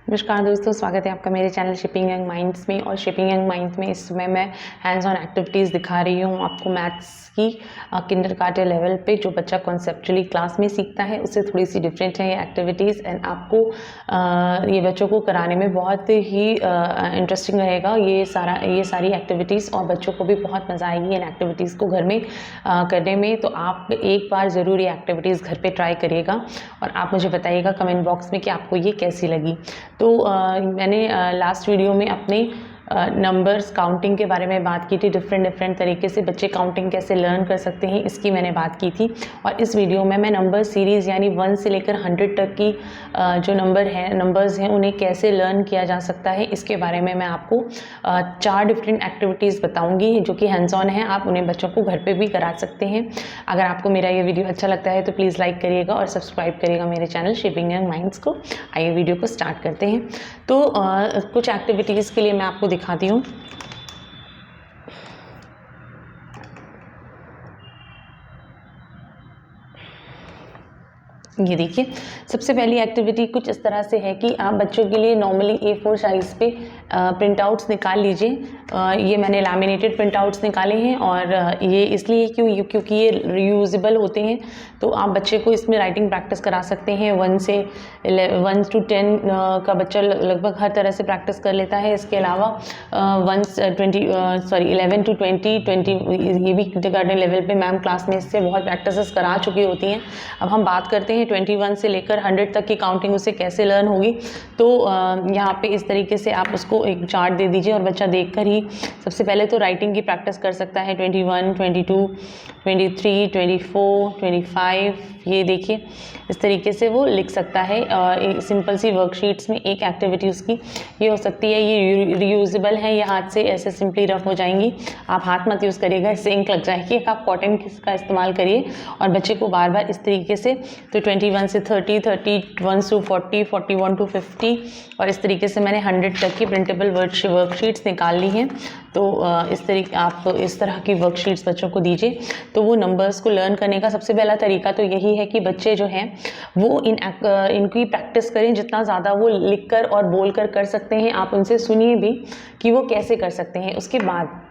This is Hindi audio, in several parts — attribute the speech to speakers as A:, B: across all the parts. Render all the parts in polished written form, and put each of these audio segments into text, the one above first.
A: नमस्कार दोस्तों, स्वागत है आपका मेरे चैनल शिपिंग यंग माइंड्स में। और शिपिंग यंग माइंड्स में इस समय मैं हैंड्स ऑन एक्टिविटीज़ दिखा रही हूँ आपको मैथ्स की किंडरगार्टन लेवल पे। जो बच्चा कॉन्सेप्चुअली क्लास में सीखता है उससे थोड़ी सी डिफरेंट है ये एक्टिविटीज़, एंड आपको ये बच्चों को कराने में बहुत ही इंटरेस्टिंग रहेगा ये सारी एक्टिविटीज़, और बच्चों को भी बहुत मज़ा आएगी इन एक्टिविटीज़ को घर में करने में। तो आप एक बार ज़रूर ये एक्टिविटीज़ घर पे ट्राई करिएगा और आप मुझे बताइएगा कमेंट बॉक्स में कि आपको ये कैसी लगी। तो मैंने लास्ट वीडियो में अपने नंबर्स काउंटिंग के बारे में बात की थी। डिफरेंट तरीके से बच्चे काउंटिंग कैसे लर्न कर सकते हैं इसकी मैंने बात की थी। और इस वीडियो में मैं नंबर सीरीज़ यानी 1 से लेकर 100 तक की जो नंबर्स हैं उन्हें कैसे लर्न किया जा सकता है इसके बारे में मैं आपको 4 डिफरेंट एक्टिविटीज़ बताऊंगी जो कि हैंड्स ऑन है। आप उन्हें बच्चों को घर पे भी करा सकते हैं। अगर आपको मेरा ये वीडियो अच्छा लगता है तो प्लीज़ लाइक करिएगा और सब्सक्राइब करिएगा मेरे चैनल शिपिंग यंग माइंड्स को। आइए वीडियो को स्टार्ट करते हैं। तो कुछ एक्टिविटीज़ के लिए मैं आपको दिखाती हूँ। ये देखिए, सबसे पहली एक्टिविटी कुछ इस तरह से है कि आप बच्चों के लिए नॉर्मली A4 साइज़ पे प्रिंटआउट्स निकाल लीजिए। ये मैंने लैमिनेटेड प्रिंटआउट्स निकाले हैं और ये इसलिए क्योंकि ये रीयूजेबल होते हैं। तो आप बच्चे को इसमें राइटिंग प्रैक्टिस करा सकते हैं। 1 to 10 का बच्चा लगभग हर तरह से प्रैक्टिस कर लेता है। इसके अलावा 11 to 20 ये भी किंडरगार्टन लेवल पे मैम क्लास में इससे बहुत प्रैक्टिस करा चुकी होती हैं। अब हम बात करते हैं 21 से लेकर 100 तक की काउंटिंग उसे कैसे लर्न होगी। तो यहाँ पे इस तरीके से आप उसको एक चार्ट दे दीजिए और बच्चा देखकर ही सबसे पहले तो राइटिंग की प्रैक्टिस कर सकता है। 21, 22, 23, 24, 25, ये देखिए इस तरीके से वो लिख सकता है। सिंपल सी वर्कशीट्स में एक एक्टिविटी उसकी ये हो सकती है। ये रीयूजेबल है, ये हाथ से ऐसे सिंपली रफ हो जाएंगी। आप हाथ मत यूज़ करिएगा, इससे इंक लग जाएगी। आप कॉटन का इस्तेमाल करिए और बच्चे को बार बार इस तरीके से तो 21 से 30, 31 to 40, 41 to 50 और इस तरीके से मैंने 100 तक की प्रिंटेबल वर्कशीट्स निकाल ली हैं। तो आप इस तरह की वर्कशीट्स बच्चों को दीजिए। तो वो नंबर्स को लर्न करने का सबसे पहला तरीका तो यही है कि बच्चे जो हैं वो इनकी प्रैक्टिस करें। जितना ज़्यादा वो लिख कर और बोल कर सकते हैं, आप उनसे सुनिए भी कि वो कैसे कर सकते हैं। उसके बाद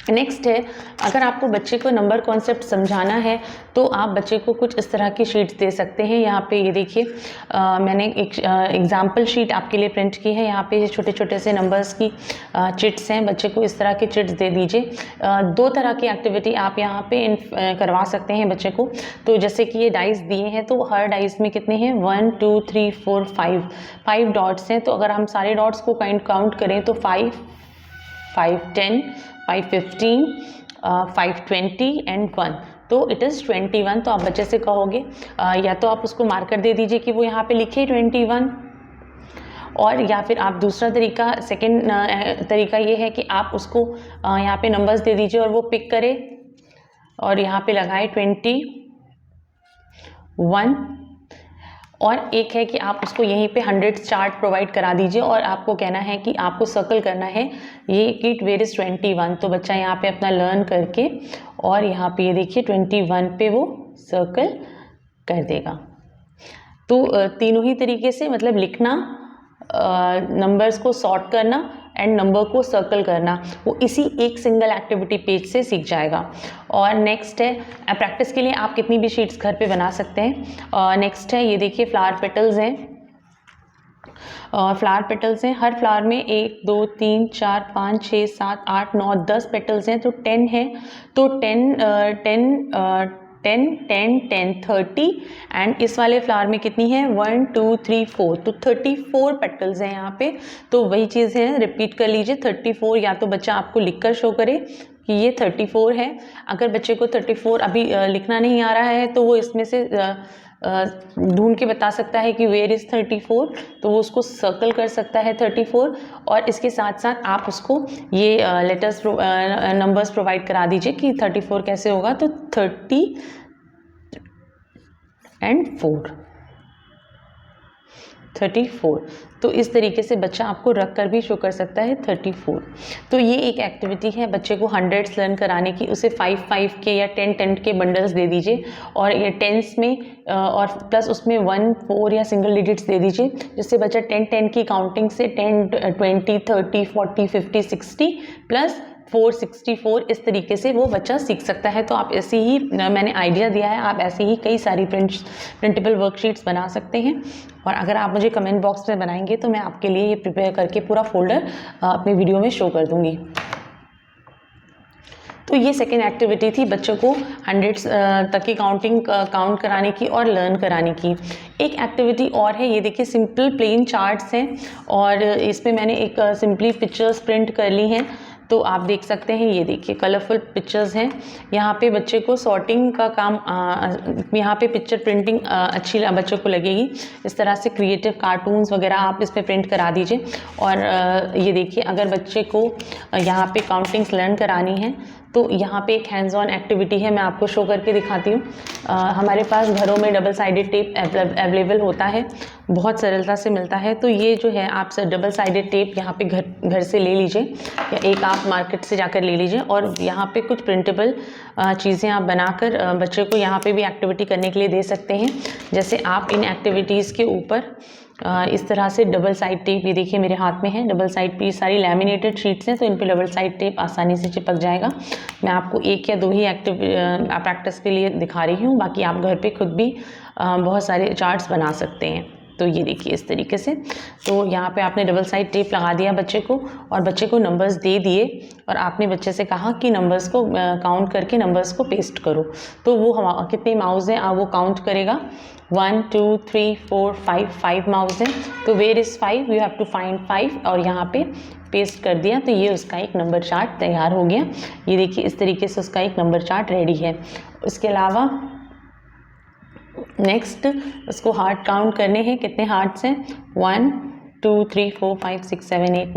A: नेक्स्ट है, अगर आपको बच्चे को नंबर कॉन्सेप्ट समझाना है तो आप बच्चे को कुछ इस तरह की शीट्स दे सकते हैं। यहाँ पे ये देखिए, मैंने एक एग्जाम्पल शीट आपके लिए प्रिंट की है। यहाँ पे ये छोटे छोटे से नंबर्स की चिट्स हैं। बच्चे को इस तरह की चिट्स दे दीजिए। 2 तरह की एक्टिविटी आप यहाँ पे करवा सकते हैं बच्चे को। तो जैसे कि ये डाइस दिए हैं तो हर डाइस में कितने हैं 1 2 3 4 5 डॉट्स हैं। तो अगर हम सारे डॉट्स को काउंट करें तो 5 10 5 15 5 20 एंड 1, तो इट इज़ 21। तो आप बच्चे से कहोगे या तो आप उसको मार्कर दे दीजिए कि वो यहाँ पे लिखे 21, और या फिर आप दूसरा तरीका सेकंड तरीका ये है कि आप उसको यहाँ पे नंबर्स दे दीजिए और वो पिक करे और यहाँ पे लगाए 21। और एक है कि आप उसको यहीं पे 100 चार्ट प्रोवाइड करा दीजिए और आपको कहना है कि आपको सर्कल करना है ये कि वेयर इज़ 21। तो बच्चा यहाँ पे अपना लर्न करके और यहाँ पे ये देखिए 21 पे वो सर्कल कर देगा। तो तीनों ही तरीके से, मतलब लिखना, नंबर्स को सॉर्ट करना एंड नंबर को सर्कल करना, वो इसी एक सिंगल एक्टिविटी पेज से सीख जाएगा। और नेक्स्ट है, प्रैक्टिस के लिए आप कितनी भी शीट्स घर पे बना सकते हैं। नेक्स्ट है, ये देखिए फ्लावर पेटल्स हैं। फ्लावर पेटल्स हैं, हर फ्लावर में 1 2 3 4 5 6 7 8 9 10 पेटल्स हैं, तो 10 है। तो 10 30 एंड इस वाले फ्लावर में कितनी है 1 2 3 4, तो 34 पेटल्स हैं यहाँ पे। तो वही चीज़ है, रिपीट कर लीजिए 34। या तो बच्चा आपको लिखकर शो करे कि ये 34 है। अगर बच्चे को 34 अभी लिखना नहीं आ रहा है तो वो इसमें से ढूंढ के बता सकता है कि वेयर इज़ 34, तो वो उसको सर्कल कर सकता है 34। और इसके साथ साथ आप उसको ये लेटर्स नंबर्स प्रोवाइड करा दीजिए कि 34 कैसे होगा, तो 30 and 4। 34। तो इस तरीके से बच्चा आपको रख कर भी शो कर सकता है 34। तो ये एक एक्टिविटी है बच्चे को हंड्रेड्स लर्न कराने की। उसे 5-5 के या 10-10 के बंडल्स दे दीजिए और ये टेंस में और प्लस उसमें 1, 4 या सिंगल डिजिट्स दे दीजिए, जिससे बच्चा 10-10 की काउंटिंग से 10, 20, 30, 40, 50, 60 प्लस 464 इस तरीके से वो बच्चा सीख सकता है। तो आप ऐसे ही मैंने आइडिया दिया है, आप ऐसे ही कई सारी प्रिंटेबल वर्कशीट्स बना सकते हैं। और अगर आप मुझे कमेंट बॉक्स में बनाएंगे तो मैं आपके लिए ये प्रिपेयर करके पूरा फोल्डर अपने वीडियो में शो कर दूंगी। तो ये सेकेंड एक्टिविटी थी बच्चों को हंड्रेड्स तक की काउंटिंग काउंट कराने की और लर्न कराने की। एक एक्टिविटी और है, ये देखिए सिंपल प्लेन चार्ट्स हैं और इसमें मैंने एक सिंपली पिक्चर्स प्रिंट कर ली हैं। तो आप देख सकते हैं, ये देखिए कलरफुल पिक्चर्स हैं। यहाँ पे बच्चे को सॉर्टिंग का काम यहाँ पे पिक्चर प्रिंटिंग अच्छी बच्चों को लगेगी। इस तरह से क्रिएटिव कार्टून्स वगैरह आप इस पर प्रिंट करा दीजिए। और ये देखिए अगर बच्चे को यहाँ पे काउंटिंग्स लर्न करानी है तो यहाँ पे एक हैंड्स ऑन एक्टिविटी है, मैं आपको शो करके दिखाती हूँ। हमारे पास घरों में डबल साइडेड टेप अवेलेबल होता है, बहुत सरलता से मिलता है। तो ये जो है आप डबल साइडेड टेप यहाँ पे घर से ले लीजिए या एक आप मार्केट से जाकर ले लीजिए और यहाँ पे कुछ प्रिंटेबल चीज़ें आप बनाकर बच्चे को यहाँ पे भी एक्टिविटी करने के लिए दे सकते हैं। जैसे आप इन एक्टिविटीज़ के ऊपर इस तरह से डबल साइड टेप, ये देखिए मेरे हाथ में है डबल साइड पे, सारी लैमिनेटेड शीट्स हैं तो इन पे डबल साइड टेप आसानी से चिपक जाएगा। मैं आपको 1 या 2 ही प्रैक्टिस के लिए दिखा रही हूँ, बाकी आप घर पे खुद भी बहुत सारे चार्ट्स बना सकते हैं। तो ये देखिए इस तरीके से। तो यहाँ पे आपने डबल साइड टेप लगा दिया बच्चे को और बच्चे को नंबर्स दे दिए और आपने बच्चे से कहा कि नंबर्स को काउंट करके नंबर्स को पेस्ट करो। तो वो कितने माउस हैं वो काउंट करेगा। 1, 2, 3, 4, 5 माउस हैं। तो where is 5, you have to find 5 और यहाँ पे पेस्ट कर दिया। तो ये उसका एक नंबर चार्ट तैयार हो गया। ये देखिए इस तरीके से उसका एक नंबर चार्ट रेडी है। इसके अलावा नेक्स्ट उसको हार्ट काउंट करने हैं, कितने हार्ट्स हैं 1, 2, 3, 4, 5, 6, 7, 8,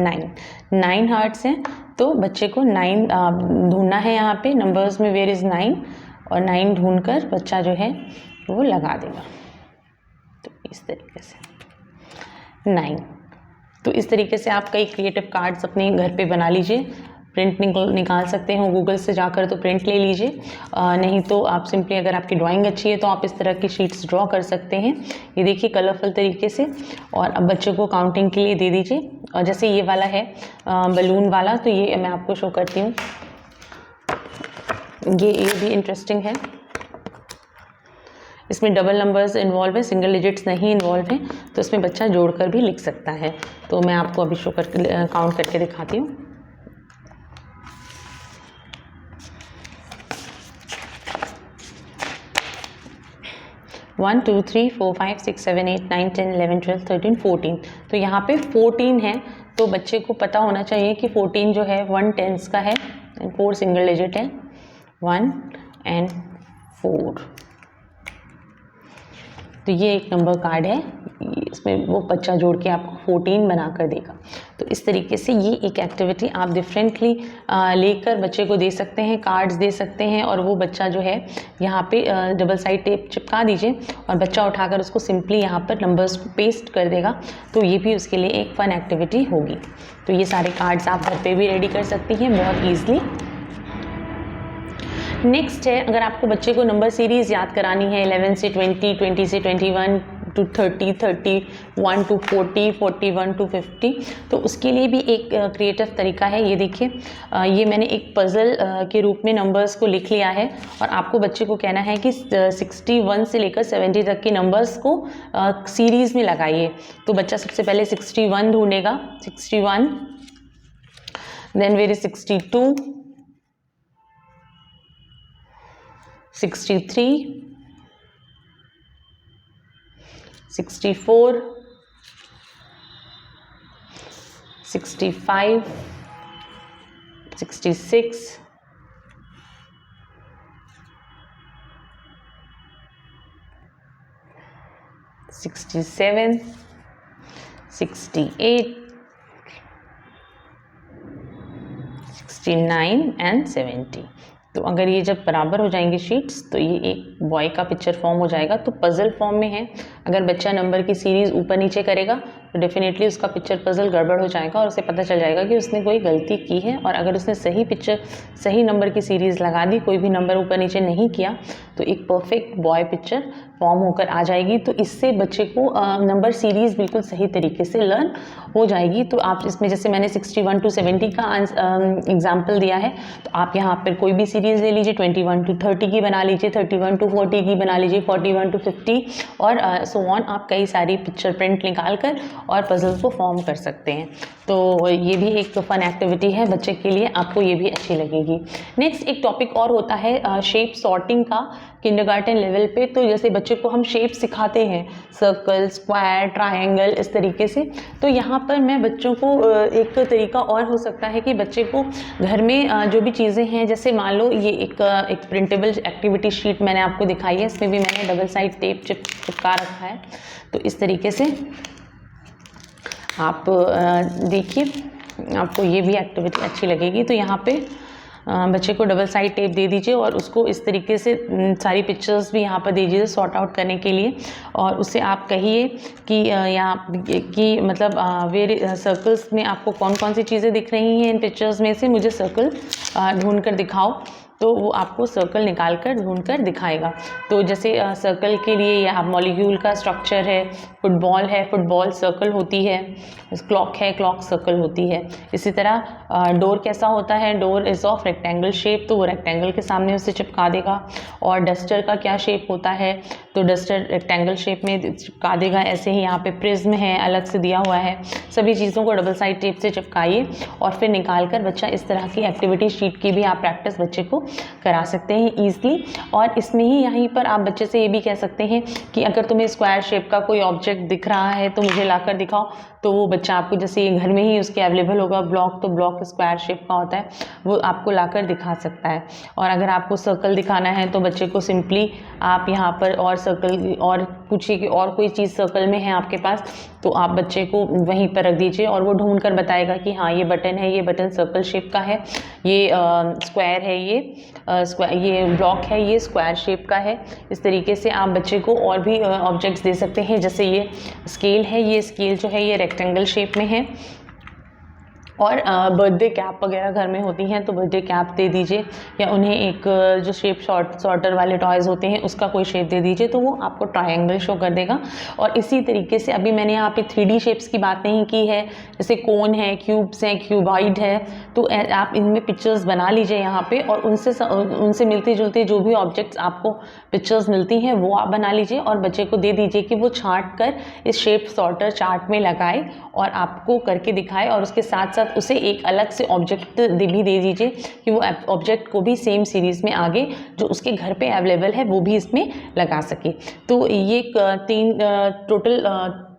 A: 9 हार्ट्स हैं। तो बच्चे को 9 ढूंढना है यहाँ पे नंबर्स में, वेयर इज़ 9 और 9 ढूंढकर बच्चा जो है वो लगा देगा। तो इस तरीके से 9। तो इस तरीके से आप कई क्रिएटिव कार्ड्स अपने घर पे बना लीजिए। प्रिंट निकाल सकते हैं गूगल से जाकर, तो प्रिंट ले लीजिए। नहीं तो आप सिंपली, अगर आपकी ड्राइंग अच्छी है तो आप इस तरह की शीट्स ड्रॉ कर सकते हैं। ये देखिए कलरफुल तरीके से। और अब बच्चों को काउंटिंग के लिए दे दीजिए। और जैसे ये वाला है बलून वाला, तो ये मैं आपको शो करती हूँ। ये भी इंटरेस्टिंग है। इसमें डबल नंबर्स इन्वॉल्व है, सिंगल डिजिट्स नहीं इन्वॉल्व हैं, तो इसमें बच्चा जोड़कर भी लिख सकता है। तो मैं आपको अभी शो करके काउंट करके दिखाती हूँ। 1, 2, 3, 4, 5, 6, 7, 8, 9, 10, 11, 12, 13, 14। तो यहाँ पे 14 है, तो बच्चे को पता होना चाहिए कि 14 जो है 1 टेंस का है एंड 4 सिंगल डिजिट है, 1 एंड 4। तो ये एक नंबर कार्ड है, इसमें वो बच्चा जोड़ के आपको 14 बना कर देगा। तो इस तरीके से ये एक एक्टिविटी आप डिफरेंटली लेकर बच्चे को दे सकते हैं, कार्ड्स दे सकते हैं। और वो बच्चा जो है यहाँ पे डबल साइड टेप चिपका दीजिए और बच्चा उठाकर उसको सिंपली यहाँ पर नंबर्स को पेस्ट कर देगा। तो ये भी उसके लिए एक फन एक्टिविटी होगी। तो ये सारे कार्ड्स आप घर पे भी रेडी कर सकती हैं बहुत ईजिली। नेक्स्ट है, अगर आपको बच्चे को नंबर सीरीज़ याद करानी है 11 से 20, 20 से 21 to 30, 31 to 40, 41 to 50, तो उसके लिए भी एक क्रिएटिव तरीका है। ये देखिए, ये मैंने एक पज़ल के रूप में नंबर्स को लिख लिया है और आपको बच्चे को कहना है कि 61 से लेकर 70 तक के नंबर्स को सीरीज़ में लगाइए। तो बच्चा सबसे पहले 61 ढूंढेगा, 61, देन वेयर इज 62, 63, 64, 65, 66, 67, 68, 69 and 70। तो अगर ये जब बराबर हो जाएंगी शीट्स तो ये एक बॉय का पिक्चर फॉर्म हो जाएगा। तो पज़ल फॉर्म में है, अगर बच्चा नंबर की सीरीज़ ऊपर नीचे करेगा तो डेफिनेटली उसका पिक्चर पज़ल गड़बड़ हो जाएगा और उसे पता चल जाएगा कि उसने कोई गलती की है। और अगर उसने सही नंबर की सीरीज़ लगा दी, कोई भी नंबर ऊपर नीचे नहीं किया, तो एक परफेक्ट बॉय पिक्चर फॉर्म होकर आ जाएगी। तो इससे बच्चे को नंबर सीरीज़ बिल्कुल सही तरीके से लर्न हो जाएगी। तो आप इसमें जैसे मैंने 61 to 70 का एग्जाम्पल दिया है, तो आप यहाँ पर कोई भी सीरीज़ ले लीजिए, 21 to 30 की बना लीजिए, 31 to 40 की बना लीजिए, 41 to 50 और सो ऑन। आप कई सारी पिक्चर प्रिंट निकाल कर और पजल्स को फॉर्म कर सकते हैं। तो ये भी एक फन एक्टिविटी है बच्चे के लिए, आपको ये भी अच्छी लगेगी। नेक्स्ट एक टॉपिक और होता है शेप सॉर्टिंग का किंडरगार्टन लेवल पे। तो जैसे बच्चे को हम शेप सिखाते हैं, सर्कल, स्क्वायर, ट्रायंगल, इस तरीके से। तो यहाँ पर मैं बच्चों को एक तरीका और हो सकता है कि बच्चे को घर में जो भी चीज़ें हैं, जैसे मान लो ये एक प्रिंटेबल एक्टिविटी शीट मैंने आपको दिखाई है, इसमें भी मैंने डबल साइड टेप चिपका रखा है। तो इस तरीके से आप देखिए, आपको ये भी एक्टिविटी अच्छी लगेगी। तो यहाँ पे बच्चे को डबल साइड टेप दे दीजिए और उसको इस तरीके से सारी पिक्चर्स भी यहाँ पर दे दीजिए सॉर्ट आउट करने के लिए। और उससे आप कहिए कि यहाँ कि मतलब वेरी सर्कल्स में आपको कौन कौन सी चीज़ें दिख रही हैं इन पिक्चर्स में से, मुझे सर्कल ढूंढ कर दिखाओ। तो वो आपको सर्कल निकाल कर ढूंढ कर दिखाएगा। तो जैसे सर्कल के लिए यहाँ मॉलिक्यूल का स्ट्रक्चर है, फुटबॉल है, फुटबॉल सर्कल होती है, क्लॉक है, क्लॉक सर्कल होती है। इसी तरह डोर कैसा होता है, door is of rectangle shape, तो वो रेक्टेंगल के सामने उसे चिपका देगा। और डस्टर का क्या शेप होता है, तो डस्टर रेक्टेंगल शेप में चिपका देगा। ऐसे ही यहाँ पे प्रिज्म है, अलग से दिया हुआ है। सभी चीज़ों को डबल साइड टेप से चिपकाइए और फिर निकाल कर बच्चा इस तरह की एक्टिविटी शीट की भी आप प्रैक्टिस बच्चे को करा सकते हैं ईजिली। और इसमें ही यहीं पर आप बच्चे से ये भी कह सकते हैं कि अगर तुम्हें स्क्वायर शेप का कोई ऑब्जेक्ट दिख रहा है तो मुझे लाकर दिखाओ। तो वो बच्चा आपको, जैसे ये घर में ही उसके अवेलेबल होगा ब्लॉक, तो ब्लॉक स्क्वायर शेप का होता है, वो आपको लाकर दिखा सकता है। और अगर आपको सर्कल दिखाना है तो बच्चे को सिंपली आप यहाँ पर और सर्कल और पूछिए कि और कोई चीज़ सर्कल में है आपके पास, तो आप बच्चे को वहीं पर रख दीजिए और वो ढूंढ कर बताएगा कि हाँ ये बटन है, ये बटन सर्कल शेप का है, ये स्क्वायर है, ये ब्लॉक है, ये स्क्वायर शेप का है। इस तरीके से आप बच्चे को और भी ऑब्जेक्ट्स दे सकते हैं। जैसे ये स्केल है, ये स्केल जो है ये रेक्टेंगल शेप में है। और बर्थडे कैप वगैरह घर में होती हैं तो बर्थडे कैप दे दीजिए, या उन्हें एक जो शेप सॉर्टर वाले टॉयज़ होते हैं उसका कोई शेप दे दीजिए, तो वो आपको ट्रायंगल शो कर देगा। और इसी तरीके से अभी मैंने यहाँ पे 3D शेप्स की बात नहीं की है, जैसे कोन है, क्यूब्स हैं, क्यूबॉइड है, तो आप इनमें पिक्चर्स बना लीजिए यहाँ पे और उनसे मिलते जुलते जो भी ऑब्जेक्ट्स आपको पिक्चर्स मिलती हैं वो आप बना लीजिए और बच्चे को दे दीजिए कि वो छांट कर इस शेप सॉर्टर चार्ट में लगाए और आपको करके दिखाए। और उसके साथ साथ उसे एक अलग से ऑब्जेक्ट भी दे दीजिए कि वो ऑब्जेक्ट को भी सेम सीरीज़ में आगे जो उसके घर पे अवेलेबल है वो भी इसमें लगा सके। तो ये टोटल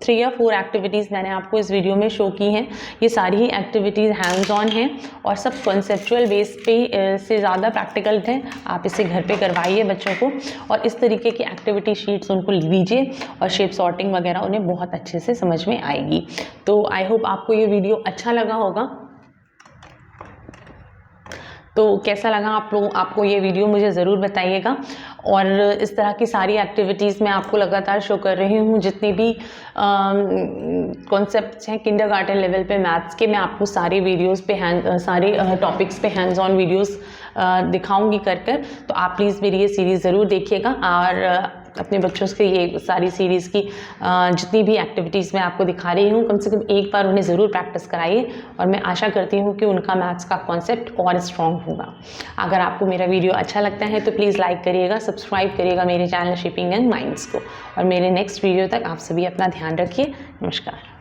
A: 3 या 4 एक्टिविटीज़ मैंने आपको इस वीडियो में शो की हैं। ये सारी ही एक्टिविटीज़ हैंड्स ऑन हैं और सब कॉन्सेप्चुअल बेस पे से ज़्यादा प्रैक्टिकल हैं। आप इसे घर पे करवाइए बच्चों को और इस तरीके की एक्टिविटी शीट्स उनको दीजिए और शेप सॉर्टिंग वगैरह उन्हें बहुत अच्छे से समझ में आएगी। तो आई होप आपको ये वीडियो अच्छा लगा होगा। तो कैसा लगा आपको ये वीडियो मुझे ज़रूर बताइएगा। और इस तरह की सारी एक्टिविटीज़ मैं आपको लगातार शो कर रही हूँ। जितनी भी कॉन्सेप्ट्स हैं किंडरगार्टन लेवल पे मैथ्स के, मैं आपको सारे वीडियोस पे सारे टॉपिक्स पे हैंड्स ऑन वीडियोस दिखाऊंगी कर। तो आप प्लीज़ मेरी ये सीरीज़ ज़रूर देखिएगा और अपने बच्चों से ये सारी सीरीज़ की जितनी भी एक्टिविटीज़ मैं आपको दिखा रही हूँ कम से कम एक बार उन्हें ज़रूर प्रैक्टिस कराइए और मैं आशा करती हूँ कि उनका मैथ्स का कॉन्सेप्ट और स्ट्रॉन्ग होगा। अगर आपको मेरा वीडियो अच्छा लगता है तो प्लीज़ लाइक करिएगा, सब्सक्राइब करिएगा मेरे चैनल शेपिंग एंड माइंड्स को। और मेरे नेक्स्ट वीडियो तक आप सभी अपना ध्यान रखिए। नमस्कार।